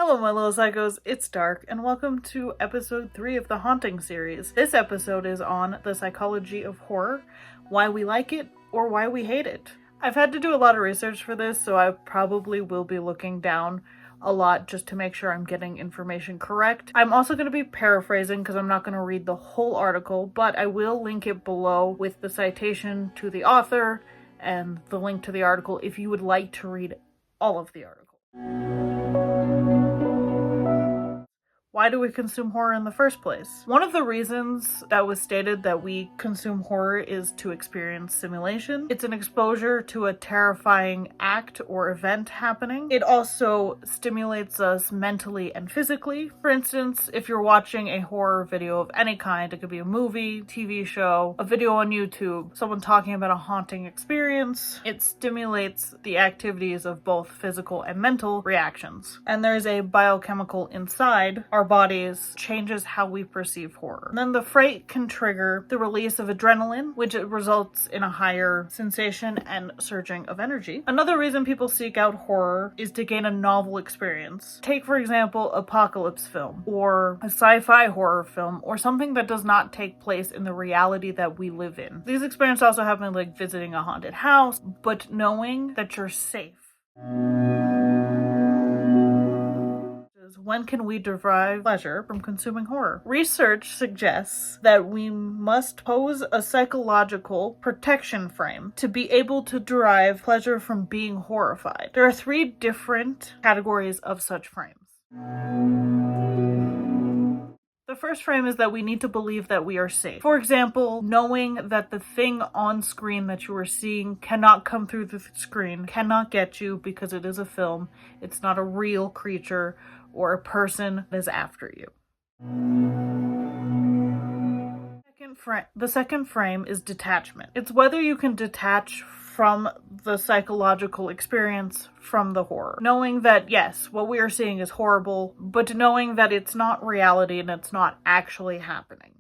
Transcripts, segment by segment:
Hello my little psychos, it's Dark, and welcome to episode 3 of the Haunting series. This episode is on the psychology of horror, why we like it or why we hate it. I've had to do a lot of research for this, so I probably will be looking down a lot just to make sure I'm getting information correct. I'm also going to be paraphrasing because I'm not going to read the whole article, but I will link it below with the citation to the author and the link to the article if you would like to read all of the article. Why do we consume horror in the first place? One of the reasons that was stated that we consume horror is to experience simulation. It's an exposure to a terrifying act or event happening. It also stimulates us mentally and physically. For instance, if you're watching a horror video of any kind, it could be a movie, TV show, a video on YouTube, someone talking about a haunting experience, it stimulates the activities of both physical and mental reactions. And there's a biochemical inside our bodies changes how we perceive horror. And then the fright can trigger the release of adrenaline, which results in a higher sensation and surging of energy. Another reason people seek out horror is to gain a novel experience. Take, for example, apocalypse film, or a sci-fi horror film, or something that does not take place in the reality that we live in. These experiences also happen like visiting a haunted house, but knowing that you're safe. When can we derive pleasure from consuming horror? Research suggests that we must pose a psychological protection frame to be able to derive pleasure from being horrified. There are 3 different categories of such frames. The first frame is that we need to believe that we are safe. For example, knowing that the thing on screen that you are seeing cannot come through the screen, cannot get you because it is a film, it's not a real creature or a person that is after you. The second frame is detachment. It's whether you can detach from the psychological experience from the horror. Knowing that, yes, what we are seeing is horrible, but knowing that it's not reality and it's not actually happening.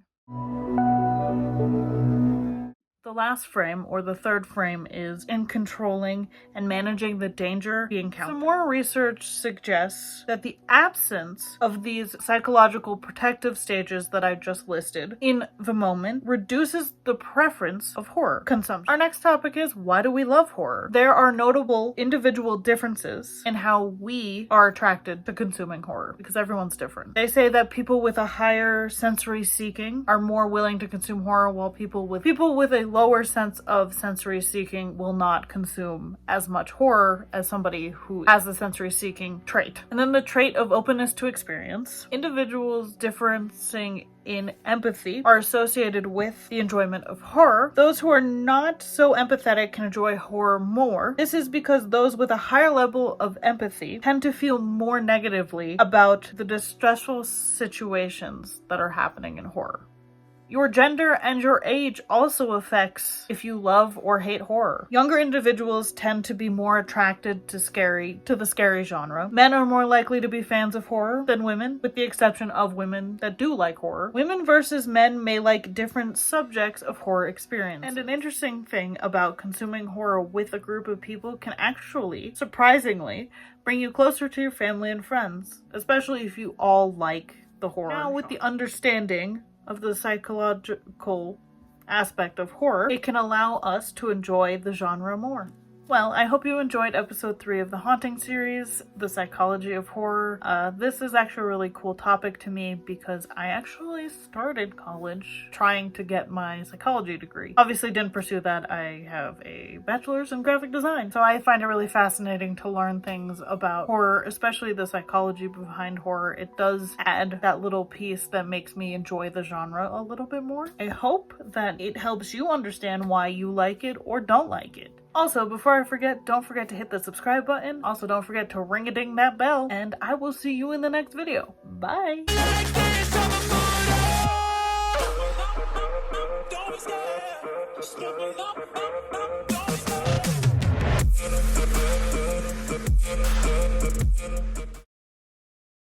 The last frame, or the third frame, is in controlling and managing the danger we encounter. Some more research suggests that the absence of these psychological protective stages that I just listed in the moment reduces the preference of horror consumption. Our next topic is, why do we love horror? There are notable individual differences in how we are attracted to consuming horror, because everyone's different. They say that people with a higher sensory seeking are more willing to consume horror, while people with a lower sense of sensory seeking will not consume as much horror as somebody who has the sensory seeking trait. And then the trait of openness to experience. Individuals differencing in empathy are associated with the enjoyment of horror. Those who are not so empathetic can enjoy horror more. This is because those with a higher level of empathy tend to feel more negatively about the distressful situations that are happening in horror. Your gender and your age also affects if you love or hate horror. Younger individuals tend to be more attracted to the scary genre. Men are more likely to be fans of horror than women, with the exception of women that do like horror. Women versus men may like different subjects of horror experience. And an interesting thing about consuming horror with a group of people can actually, surprisingly, bring you closer to your family and friends, especially if you all like the horror genre. Now, with the understanding of the psychological aspect of horror, it can allow us to enjoy the genre more. Well, I hope you enjoyed episode 3 of the Haunting series, the psychology of horror. This is actually a really cool topic to me because I actually started college trying to get my psychology degree. Obviously didn't pursue that. I have a bachelor's in graphic design, so I find it really fascinating to learn things about horror, especially the psychology behind horror. It does add that little piece that makes me enjoy the genre a little bit more. I hope that it helps you understand why you like it or don't like it. Also, before I forget, don't forget to hit the subscribe button. Also, don't forget to ring-a-ding that bell. And I will see you in the next video. Bye! Don't be scared.